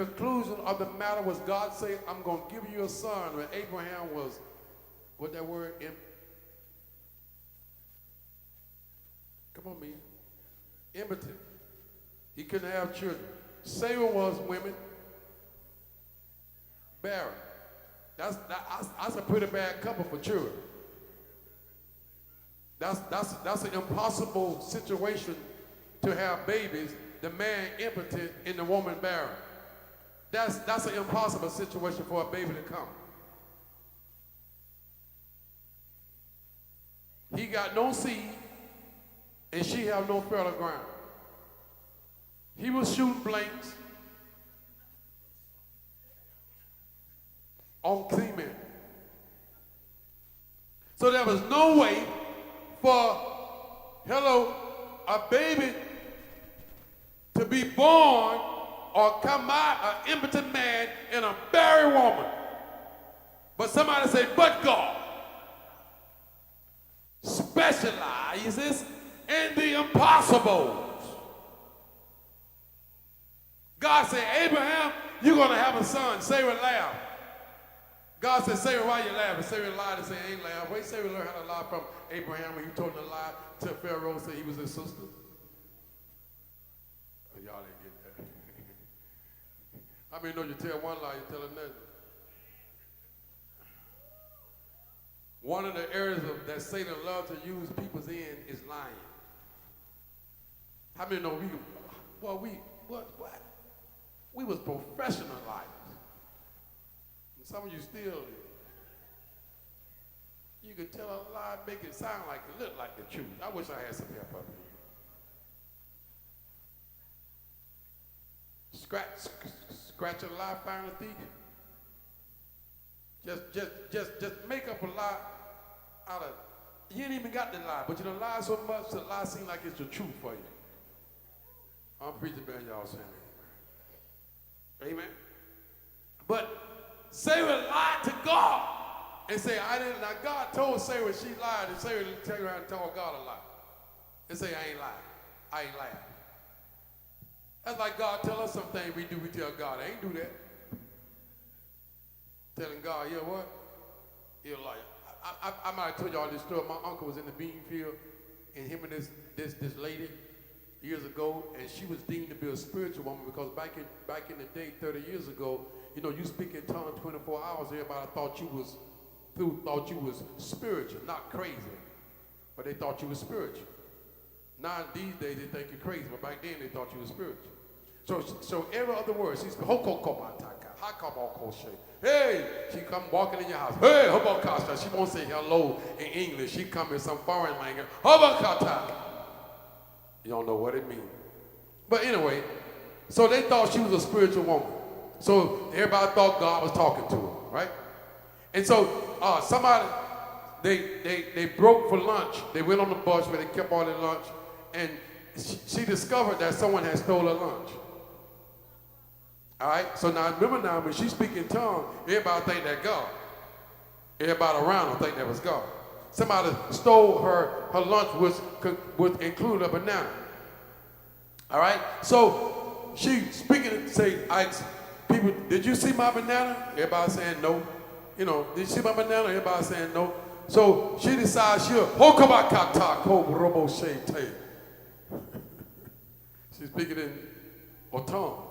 conclusion of the matter was God said, I'm going to give you a son. When Abraham was, what that word? Come on, man. Impotent. He couldn't have children. Sarah was women. Barren. That's a pretty bad couple for children. That's an impossible situation to have babies. The man impotent and the woman barren. That's an impossible situation for a baby to come. He got no seed, and she have no fertile ground. He was shooting blanks on cement. So there was no way for, a baby to be born or come out an impotent man and a barren woman. But somebody say, but God specializes in the impossibles. God said, Abraham, you're going to have a son. Sarah laughed. God said, Sarah, why you laughing? Sarah lied and said, I ain't laughing. Wait, Sarah learned how to lie from Abraham when he told him to lie to Pharaoh, said he was his sister. Oh, y'all didn't get that. How many know you tell one lie, you tell another? One of the areas that Satan loves to use people's in is lying. How many know we was professional liars. And some of you still, you can tell a lie, make it sound like it look like the truth. I wish I had some help up here. Scratch a lie, find a thief. Just make up a lie out of, you ain't even got the lie, but you done lie so much, the lie seems like it's the truth for you. I'm preaching about y'all saying amen. Amen. But Sarah lied to God and say, I didn't. Now God told Sarah she lied, and Sarah turned around and told God a lie. And say, I ain't lying. I ain't lying. That's like God tell us something we do, we tell God. I ain't do that. Telling God, you know what? You're a liar. I might have told y'all this story. My uncle was in the bean field, and him and this lady years ago, and she was deemed to be a spiritual woman because back in the day, 30 years ago, you speak in tongues 24 hours. Everybody thought you was spiritual, not crazy, but they thought you was spiritual. Now these days they think you're crazy, but back then they thought you was spiritual. So every other word, she's hey, she come walking in your house. Hey, hobokata. She won't say hello in English. She come in some foreign language. Hobokata. You don't know what it means. But anyway, so they thought she was a spiritual woman. So everybody thought God was talking to her, right? And so somebody, they broke for lunch. They went on the bus where they kept all their lunch, and she discovered that someone had stolen her lunch. All right? So now remember now, when she speaks in tongues, everybody think that God. Everybody around her think that was God. Somebody stole her lunch, which included a banana. All right? So she speaking and say, people, did you see my banana? Everybody saying no. Did you see my banana? Everybody saying no. So she decides she'll She's speaking in tongue.